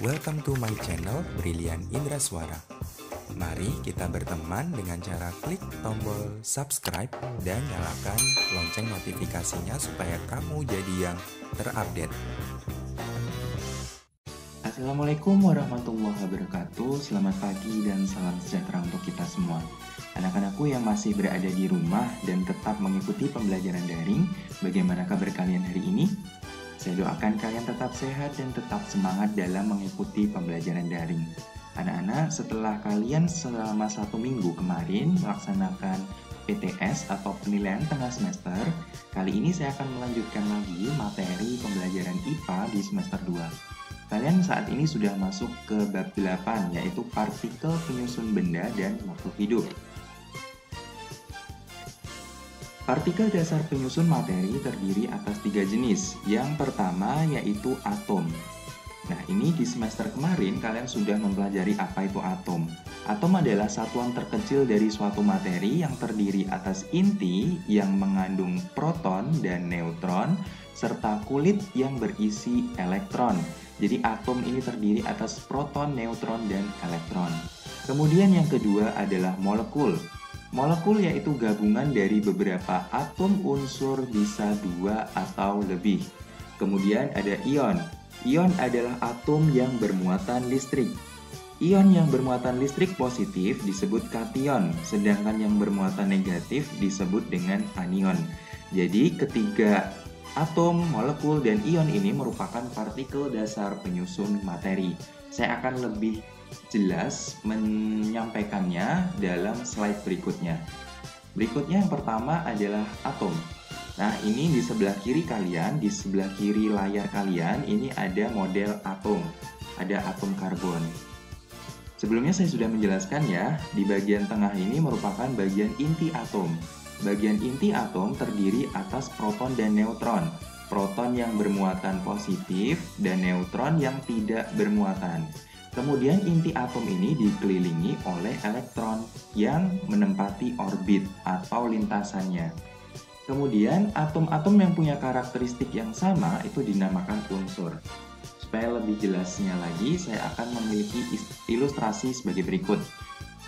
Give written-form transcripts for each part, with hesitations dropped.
Welcome to my channel Brilian Indra Suara. Mari kita berteman dengan cara klik tombol subscribe dan nyalakan lonceng notifikasinya supaya kamu jadi yang terupdate. Assalamualaikum warahmatullahi wabarakatuh. Selamat pagi dan salam sejahtera untuk kita semua. Anak-anakku yang masih berada di rumah dan tetap mengikuti pembelajaran daring, bagaimana kabar kalian hari ini? Saya doakan kalian tetap sehat dan tetap semangat dalam mengikuti pembelajaran daring. Anak-anak, setelah kalian selama 1 minggu kemarin melaksanakan PTS atau penilaian tengah semester, kali ini saya akan melanjutkan lagi materi pembelajaran IPA di semester 2. Kalian saat ini sudah masuk ke bab 8, yaitu partikel penyusun benda dan makhluk hidup. Partikel dasar penyusun materi terdiri atas 3 jenis. Yang pertama yaitu atom. Nah, ini di semester kemarin kalian sudah mempelajari apa itu atom. Atom adalah satuan terkecil dari suatu materi yang terdiri atas inti yang mengandung proton dan neutron, serta kulit yang berisi elektron. Jadi atom ini terdiri atas proton, neutron, dan elektron. Kemudian yang kedua adalah molekul. Molekul yaitu gabungan dari beberapa atom unsur bisa 2 atau lebih. Kemudian ada ion. Ion adalah atom yang bermuatan listrik. Ion yang bermuatan listrik positif disebut kation, sedangkan yang bermuatan negatif disebut dengan anion. Jadi ketiga atom, molekul, dan ion ini merupakan partikel dasar penyusun materi. Saya akan lebih jelas menyampaikannya dalam slide berikutnya. Berikutnya yang pertama adalah atom. Nah, ini di sebelah kiri kalian, di sebelah kiri layar kalian, ini ada model atom. Ada atom karbon. Sebelumnya saya sudah menjelaskan ya, di bagian tengah ini merupakan bagian inti atom. Bagian inti atom terdiri atas proton dan neutron. Proton yang bermuatan positif dan neutron yang tidak bermuatan. Kemudian inti atom ini dikelilingi oleh elektron yang menempati orbit atau lintasannya. Kemudian atom-atom yang punya karakteristik yang sama itu dinamakan unsur. Supaya lebih jelasnya lagi, saya akan memiliki ilustrasi sebagai berikut.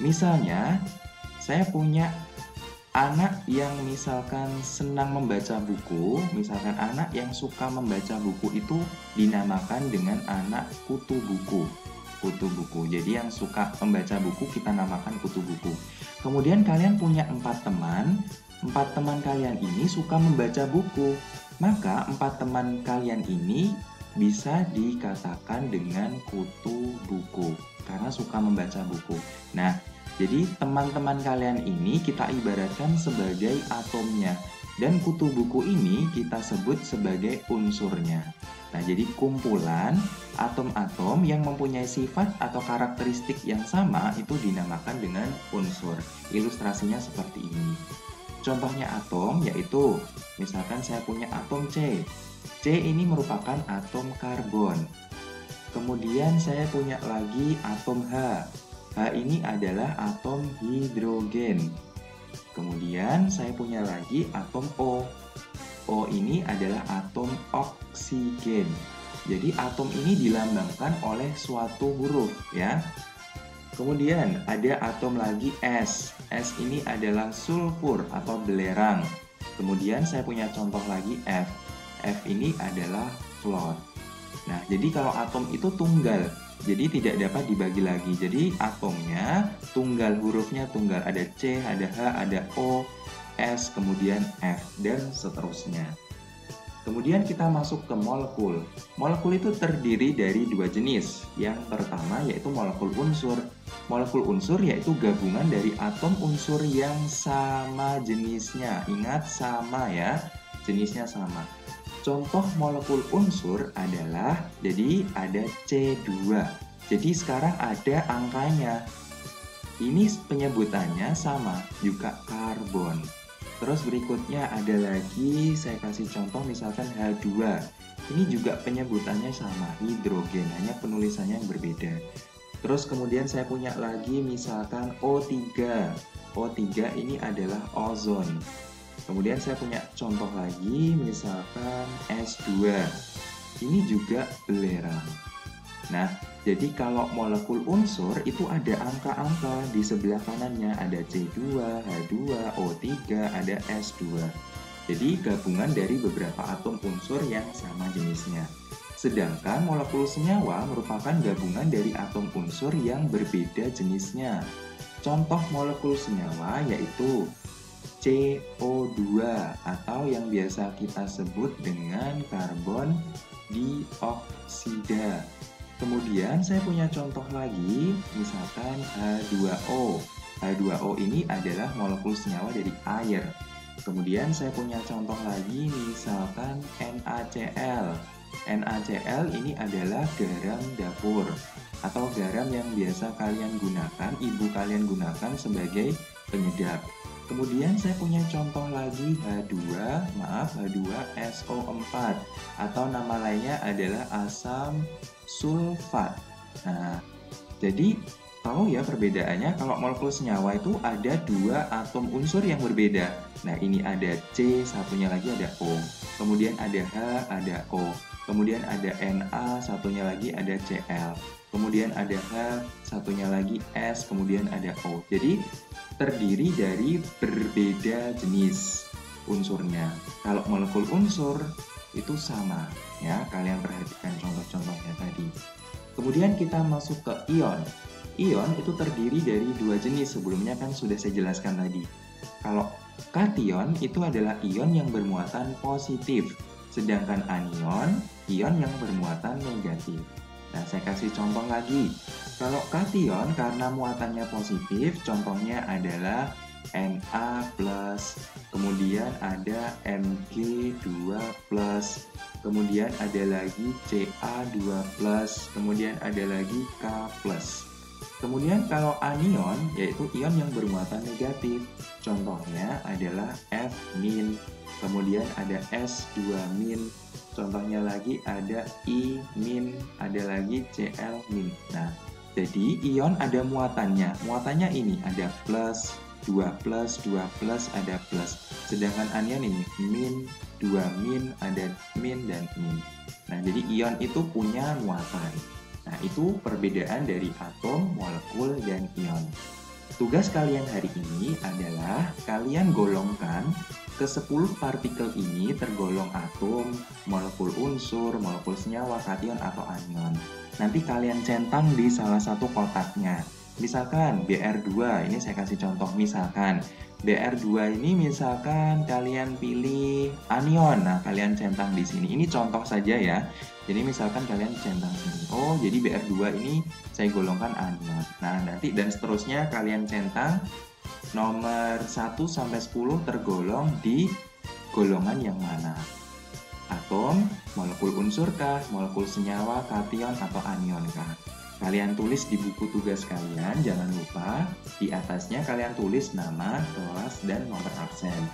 Misalnya, saya punya anak yang misalkan senang membaca buku, misalkan anak yang suka membaca buku itu dinamakan dengan anak kutu buku. Kutu buku. Jadi yang suka membaca buku kita namakan kutu buku. Kemudian kalian punya 4 teman. 4 teman kalian ini suka membaca buku. Maka 4 teman kalian ini bisa dikatakan dengan kutu buku karena suka membaca buku. Nah, jadi teman-teman kalian ini kita ibaratkan sebagai atomnya. Dan kutu buku ini kita sebut sebagai unsurnya. Nah, jadi kumpulan atom-atom yang mempunyai sifat atau karakteristik yang sama itu dinamakan dengan unsur. Ilustrasinya seperti ini. Contohnya atom yaitu, misalkan saya punya atom C. C ini merupakan atom karbon. Kemudian saya punya lagi atom H. H ini adalah atom hidrogen. Kemudian saya punya lagi atom O. O ini adalah atom oksigen. Jadi atom ini dilambangkan oleh suatu huruf ya. Kemudian ada atom lagi S. S ini adalah sulfur atau belerang. Kemudian saya punya contoh lagi F. F ini adalah fluor. Nah, jadi kalau atom itu tunggal, jadi tidak dapat dibagi lagi. Jadi atomnya tunggal, hurufnya tunggal. Ada C, ada H, ada O, S, kemudian F, dan seterusnya. Kemudian kita masuk ke molekul. Molekul itu terdiri dari 2 jenis. Yang pertama yaitu molekul unsur. Molekul unsur yaitu gabungan dari atom unsur yang sama jenisnya. Ingat, sama ya, jenisnya sama. Contoh molekul unsur adalah, jadi ada C2. Jadi sekarang ada angkanya. Ini penyebutannya sama, juga karbon. Terus berikutnya ada lagi, saya kasih contoh misalkan H2. Ini juga penyebutannya sama, hidrogen, hanya penulisannya yang berbeda. Terus kemudian saya punya lagi misalkan O3. O3 ini adalah ozon. Kemudian saya punya contoh lagi misalkan S2. Ini juga belerang. Nah, jadi kalau molekul unsur itu ada angka-angka di sebelah kanannya, ada C2, H2, O3, ada S2. Jadi gabungan dari beberapa atom unsur yang sama jenisnya. Sedangkan molekul senyawa merupakan gabungan dari atom unsur yang berbeda jenisnya. Contoh molekul senyawa yaitu CO2 atau yang biasa kita sebut dengan karbon dioksida. Kemudian saya punya contoh lagi, misalkan H2O. H2O ini adalah molekul senyawa dari air. Kemudian saya punya contoh lagi, misalkan NaCl. NaCl ini adalah garam dapur atau garam yang biasa kalian gunakan, ibu kalian gunakan sebagai penyedap. Kemudian saya punya contoh lagi H2SO4 atau nama lainnya adalah asam sulfat. Nah, jadi tahu ya perbedaannya, kalau molekul senyawa itu ada dua atom unsur yang berbeda. Nah, ini ada C, satunya lagi ada O. Kemudian ada H, ada O. Kemudian ada Na, satunya lagi ada Cl. Kemudian ada H, satunya lagi S, kemudian ada O. Jadi terdiri dari berbeda jenis unsurnya. Kalau molekul unsur itu sama, ya. Kalian perhatikan contoh-contohnya tadi. Kemudian kita masuk ke ion. Ion itu terdiri dari dua jenis, sebelumnya kan sudah saya jelaskan tadi. Kalau kation itu adalah ion yang bermuatan positif, sedangkan anion, ion yang bermuatan negatif. Nah, saya kasih contoh lagi. Kalau kation karena muatannya positif, contohnya adalah Na+, kemudian ada Mg2+, kemudian ada lagi Ca2+, kemudian ada lagi K+. Kemudian kalau anion, yaitu ion yang bermuatan negatif, contohnya adalah F-, kemudian ada S2-, contohnya lagi ada I-, ada lagi Cl-. Nah, jadi ion ada muatannya. Muatannya ini ada plus, 2+, ada plus. Sedangkan anion ini min, 2-, ada min dan min. Nah, jadi ion itu punya muatan. Nah, itu perbedaan dari atom, molekul, dan ion. Tugas kalian hari ini adalah kalian golongkan ke-10 partikel ini tergolong atom, molekul unsur, molekul senyawa, kation, atau anion. Nanti kalian centang di salah satu kotaknya. Misalkan Br2, ini saya kasih contoh, misalkan Br2 ini misalkan kalian pilih anion. Nah, kalian centang di sini. Ini contoh saja ya. Jadi misalkan kalian centang sini. Oh, jadi Br2 ini saya golongkan anion. Nah, nanti dan seterusnya kalian centang nomor 1 sampai 10 tergolong di golongan yang mana? Atom, molekul unsur kah, molekul senyawa, kation, atau anion kah? Kalian tulis di buku tugas kalian, jangan lupa di atasnya kalian tulis nama, kelas, dan nomor absen.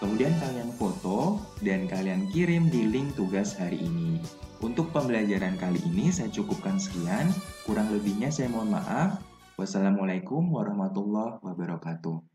Kemudian kalian foto dan kalian kirim di link tugas hari ini. Untuk pembelajaran kali ini saya cukupkan sekian, kurang lebihnya saya mohon maaf. Wassalamualaikum warahmatullahi wabarakatuh.